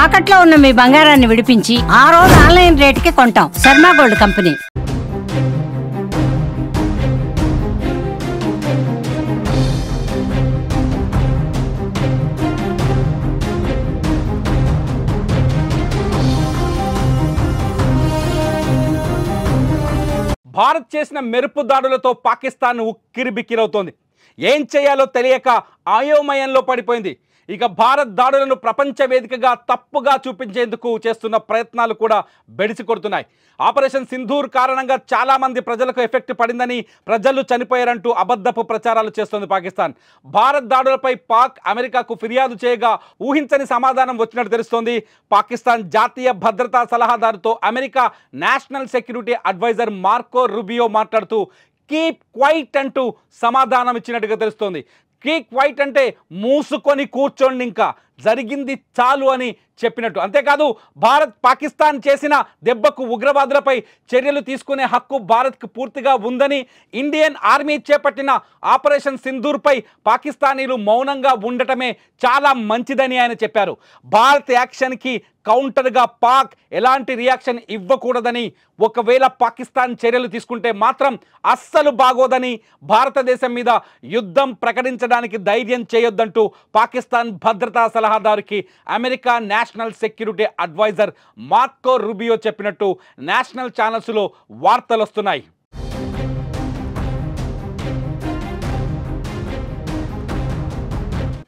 తాకట్లో ఉన్న మీ బంగారాన్ని విడిపించి ఆ రోజు ఆన్లైన్ రేటుకి కొంటాం. Sharma gold company. భారత్ చేసిన మెరుపు దాడులతో పాకిస్తాన్ ఉక్కిరిబిక్కిరవుతోంది. ఏం చేయాలో తెలియక అయోమయంలో పడిపోయింది. ఇక భారత్ దాడులను ప్రపంచ వేదికగా తప్పుగా చూపించేందుకు చేస్తున్న ప్రయత్నాలు కూడా బెడిసి కొడుతున్నాయి. ఆపరేషన్ సింధూర్ కారణంగా చాలామంది ప్రజలకు ఎఫెక్ట్ పడిందని, ప్రజలు చనిపోయారంటూ అబద్ధపు ప్రచారాలు చేస్తోంది పాకిస్తాన్. భారత్ దాడులపై పాక్ అమెరికాకు ఫిర్యాదు చేయగా ఊహించని సమాధానం వచ్చినట్టు తెలుస్తోంది. పాకిస్తాన్ జాతీయ భద్రతా సలహాదారుతో America national security adviser Marco Rubio మాట్లాడుతూ కీప్ క్వైట్ అంటూ సమాధానం ఇచ్చినట్టుగా తెలుస్తోంది. కీప్ క్వైట్ అంటే మూసుకొని కూర్చోండి, ఇంకా జరిగింది చాలు అని చెప్పినట్టు. అంతేకాదు భారత్ పాకిస్తాన్ చేసిన దెబ్బకు ఉగ్రవాదులపై చర్యలు తీసుకునే హక్కు భారత్కు పూర్తిగా ఉందని, ఇండియన్ ఆర్మీ చేపట్టిన ఆపరేషన్ సింధూర్పై పాకిస్తానీలు మౌనంగా ఉండటమే చాలా మంచిదని ఆయన చెప్పారు. భారత్ యాక్షన్కి కౌంటర్గా పాక్ ఎలాంటి రియాక్షన్ ఇవ్వకూడదని, ఒకవేళ పాకిస్తాన్ చర్యలు తీసుకుంటే మాత్రం అస్సలు బాగోదని, భారతదేశం మీద యుద్ధం ప్రకటించడానికి ధైర్యం చేయొద్దంటూ పాకిస్తాన్ భద్రతా సలహాదారుకి America national security adviser Marco Rubio చెప్పినట్టు నేషనల్ ఛానల్స్లో వార్తలు వస్తున్నాయి.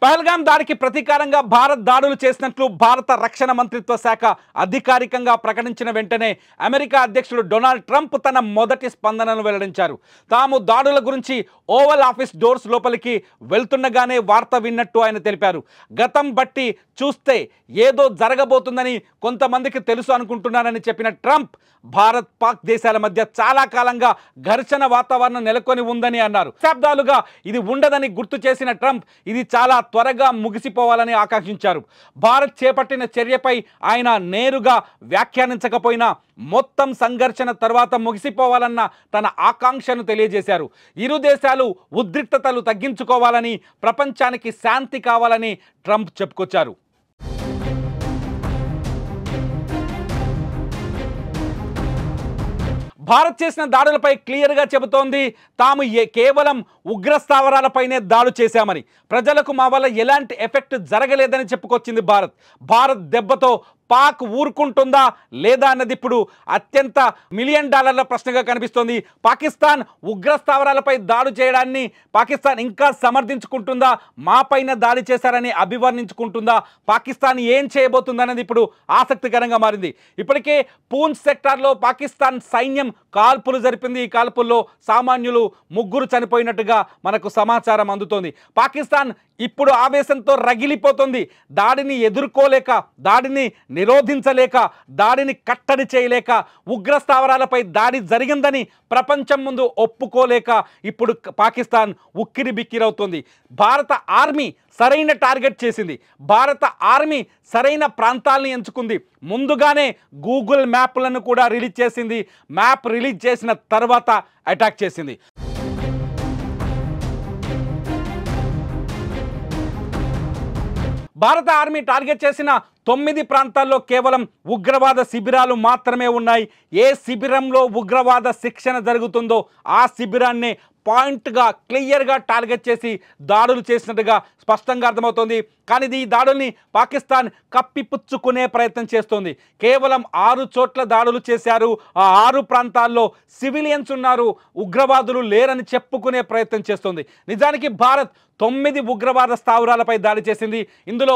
పహల్గాం దాడికి ప్రతీకారంగా భారత్ దాడులు చేసినట్లు భారత రక్షణ మంత్రిత్వ శాఖ అధికారికంగా ప్రకటించిన వెంటనే అమెరికా అధ్యక్షుడు డొనాల్డ్ ట్రంప్ తన మొదటి స్పందనను వెల్లడించారు. తాము దాడుల గురించి ఓవల్ ఆఫీస్ డోర్స్ లోపలికి వెళ్తుండగానే వార్త విన్నట్టు ఆయన తెలిపారు. గతం బట్టి చూస్తే ఏదో జరగబోతుందని కొంతమందికి తెలుసు అనుకుంటున్నారని చెప్పిన ట్రంప్, భారత్ పాక్ దేశాల మధ్య చాలా కాలంగా ఘర్షణ వాతావరణం నెలకొని ఉందని అన్నారు. దశాబ్దాలుగా ఇది ఉండదని గుర్తు చేసిన ట్రంప్ ఇది చాలా త్వరగా ముగిసిపోవాలని ఆకాంక్షించారు. భారత్ చేపట్టిన చర్యపై ఆయన నేరుగా వ్యాఖ్యానించకపోయినా మొత్తం సంఘర్షణ తర్వాత ముగిసిపోవాలన్న తన ఆకాంక్షను తెలియజేశారు. ఇరు దేశాలు ఉద్రిక్తతలు తగ్గించుకోవాలని, ప్రపంచానికి శాంతి కావాలని ట్రంప్ చెప్పుకొచ్చారు. భారత్ చేసిన దాడులపై క్లియర్గా చెబుతోంది, తాము కేవలం ఉగ్ర స్థావరాలపైనే దాడు చేశామని, ప్రజలకు మా వల్ల ఎలాంటి ఎఫెక్ట్ జరగలేదని చెప్పుకొచ్చింది భారత్ దెబ్బతో పాక్ ఊరుకుంటుందా లేదా అన్నది ఇప్పుడు అత్యంత $1 మిలియన్ ప్రశ్నగా కనిపిస్తోంది. పాకిస్తాన్ ఉగ్ర స్థావరాలపై దాడి చేయడాన్ని పాకిస్తాన్ ఇంకా సమర్థించుకుంటుందా, మా పైన దాడి చేశారని అభివర్ణించుకుంటుందా, పాకిస్తాన్ ఏం చేయబోతుందన్నది ఇప్పుడు ఆసక్తికరంగా మారింది. ఇప్పటికే పూంచ్ సెక్టార్లో పాకిస్తాన్ సైన్యం కాల్పులు జరిపింది. ఈ కాల్పుల్లో సామాన్యులు 3 చనిపోయినట్టుగా మనకు సమాచారం అందుతోంది. పాకిస్తాన్ ఇప్పుడు ఆవేశంతో రగిలిపోతుంది. దాడిని ఎదుర్కోలేక, దాడిని నిరోధించలేక, దాడిని కట్టడి చేయలేక, ఉగ్ర స్థావరాలపై దాడి జరిగిందని ప్రపంచం ముందు ఒప్పుకోలేక ఇప్పుడు పాకిస్తాన్ ఉక్కిరిబిక్కిరవుతుంది. భారత ఆర్మీ సరైన టార్గెట్ చేసింది. భారత ఆర్మీ సరైన ప్రాంతాలను ఎంచుకుంది. ముందుగానే గూగుల్ మ్యాప్లను కూడా రిలీజ్ చేసింది. మ్యాప్ రిలీజ్ చేసిన తర్వాత అటాక్ చేసింది. భారత ఆర్మీ టార్గెట్ చేసిన 9 ప్రాంతాల్లో కేవలం ఉగ్రవాద శిబిరాలు మాత్రమే ఉన్నాయి. ఏ శిబిరంలో ఉగ్రవాద శిక్షణ జరుగుతుందో ఆ శిబిరాన్నే పాయింట్గా క్లియర్గా టార్గెట్ చేసి దాడులు చేసినట్టుగా స్పష్టంగా అర్థమవుతోంది. కానీ ఈ దాడుల్ని పాకిస్తాన్ కప్పిపుచ్చుకునే ప్రయత్నం చేస్తోంది. కేవలం 6 చోట్ల దాడులు చేశారు. ఆ 6 ప్రాంతాల్లో సివిలియన్స్ ఉన్నారు, ఉగ్రవాదులు లేరని చెప్పుకునే ప్రయత్నం చేస్తోంది. నిజానికి భారత్ 9 ఉగ్రవాద స్థావరాలపై దాడి చేసింది. ఇందులో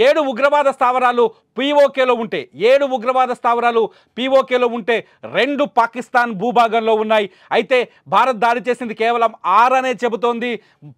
7 ఉగ్రవాద స్థావరాలు పీఓకేలో ఉంటే, 7 ఉగ్రవాద స్థావరాలు పీఓకేలో ఉంటే 2 పాకిస్తాన్ భూభాగంలో ఉన్నాయి. అయితే భారత్ దాడి చేసింది కేవలం 6 అనే చెబుతోంది.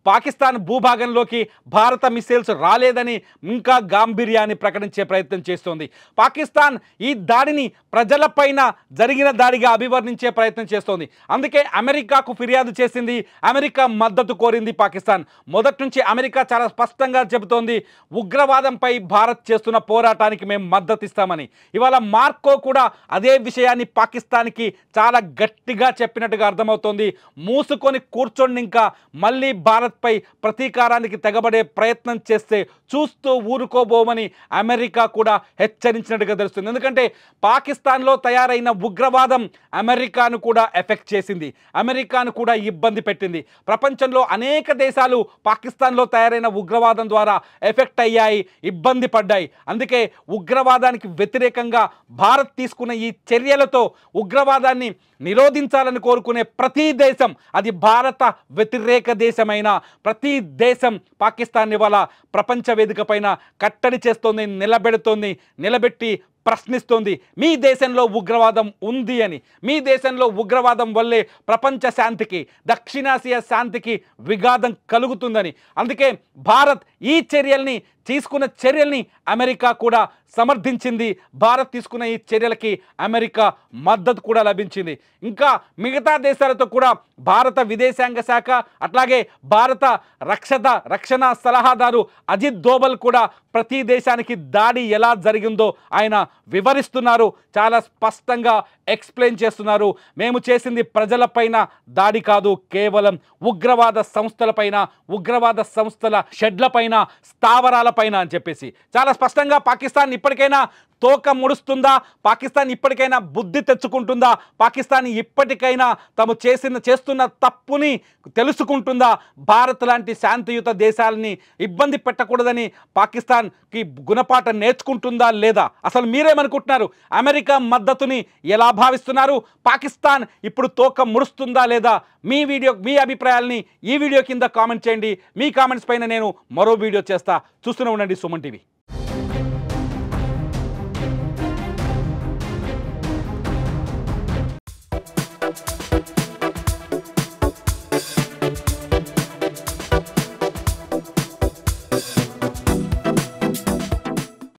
పాకిస్తాన్ భూభాగంలోకి భారత మిసైల్స్ రాలేదని ఇంకా గాంభీర్యాన్ని ప్రకటించే ప్రయత్నం చేస్తోంది. పాకిస్తాన్ ఈ దాడిని ప్రజలపైన జరిగిన దాడిగా అభివర్ణించే ప్రయత్నం చేస్తోంది. అందుకే అమెరికాకు ఫిర్యాదు చేసింది. అమెరికా మద్దతు కోరింది పాకిస్తాన్. మొదటి నుంచి అమెరికా చాలా స్పష్టంగా చెబుతోంది, ఉగ్రవాదంపై భారత్ చేస్తున్న పోరాటానికి మేము మద్దతు ఇస్తామని. ఇవాళ మార్కో కూడా అదే విషయాన్ని పాకిస్తాన్కి చాలా గట్టిగా చెప్పినట్టుగా అర్థమవుతోంది. మూసుకొని కూర్చొని ఇంకా మళ్ళీ భారత్పై ప్రతీకారానికి తెగబడే ప్రయత్నం చేస్తే చూస్తూ ఊరుకోబోమని అమెరికా కూడా హెచ్చరించినట్టుగా తెలుస్తుంది. ఎందుకంటే పాకిస్తాన్లో తయారైన ఉగ్రవాదం అమెరికాను కూడా ఎఫెక్ట్ చేసింది, అమెరికాను కూడా ఇబ్బంది పెట్టింది. ప్రపంచంలో అనేక దేశాలు పాకిస్తాన్లో తయారైన ఉగ్రవాదం ద్వారా ఎఫెక్ట్ అయ్యాయి, ఇబ్బంది పడ్డాయి. అందుకే ఉగ్రవాదానికి వ్యతిరేకంగా భారత్ తీసుకున్న ఈ చర్యలతో ఉగ్రవాదాన్ని నిరోధించాలని కోరుకునే ప్రతి దేశం, అది భారత వ్యతిరేక దేశమైన ప్రతి దేశం పాకిస్తాన్ ఇవాళ ప్రపంచ వేదిక పైన కట్టడి చేస్తోంది, నిలబెట్టి ప్రశ్నిస్తోంది. మీ దేశంలో ఉగ్రవాదం ఉంది అని, మీ దేశంలో ఉగ్రవాదం వల్లే ప్రపంచ శాంతికి, దక్షిణాసియా శాంతికి విఘాతం కలుగుతుందని. అందుకే భారత్ ఈ తీసుకున్న చర్యల్ని అమెరికా కూడా సమర్థించింది. భారత్ తీసుకున్న ఈ చర్యలకి అమెరికా మద్దతు కూడా లభించింది. ఇంకా మిగతా దేశాలతో కూడా భారత విదేశాంగ శాఖ, అట్లాగే భారత రక్షణ సలహాదారు అజిత్ దోవల్ కూడా ప్రతి దేశానికి దాడి ఎలా జరిగిందో ఆయన వివరిస్తున్నారు, చాలా స్పష్టంగా ఎక్స్ప్లెయిన్ చేస్తున్నారు. మేము చేసింది ప్రజలపైన దాడి కాదు, కేవలం ఉగ్రవాద సంస్థలపైన, ఉగ్రవాద సంస్థల షెడ్లపైన, స్థావరాలపైన అని చెప్పేసి చాలా స్పష్టంగా పాకిస్తాన్ ఇప్పటికైనా తోక ముడుస్తుందా, పాకిస్తాన్ ఇప్పటికైనా బుద్ధి తెచ్చుకుంటుందా, పాకిస్తాన్ ఇప్పటికైనా తాము చేస్తున్న తప్పుని తెలుసుకుంటుందా, భారత్ లాంటి శాంతియుత దేశాలని ఇబ్బంది పెట్టకూడదని పాకిస్తాన్కి గుణపాఠం నేర్చుకుంటుందా లేదా? అసలు మీరేమనుకుంటున్నారు? అమెరికా మద్దతుని ఎలా భావిస్తున్నారు? పాకిస్తాన్ ఇప్పుడు తోక ముడుస్తుందా లేదా? మీ అభిప్రాయాల్ని ఈ వీడియో కింద కామెంట్ చేయండి. మీ కామెంట్స్ పైన నేను మరో వీడియో చేస్తా. చూస్తూనే ఉండండి సుమన్ టీవీ.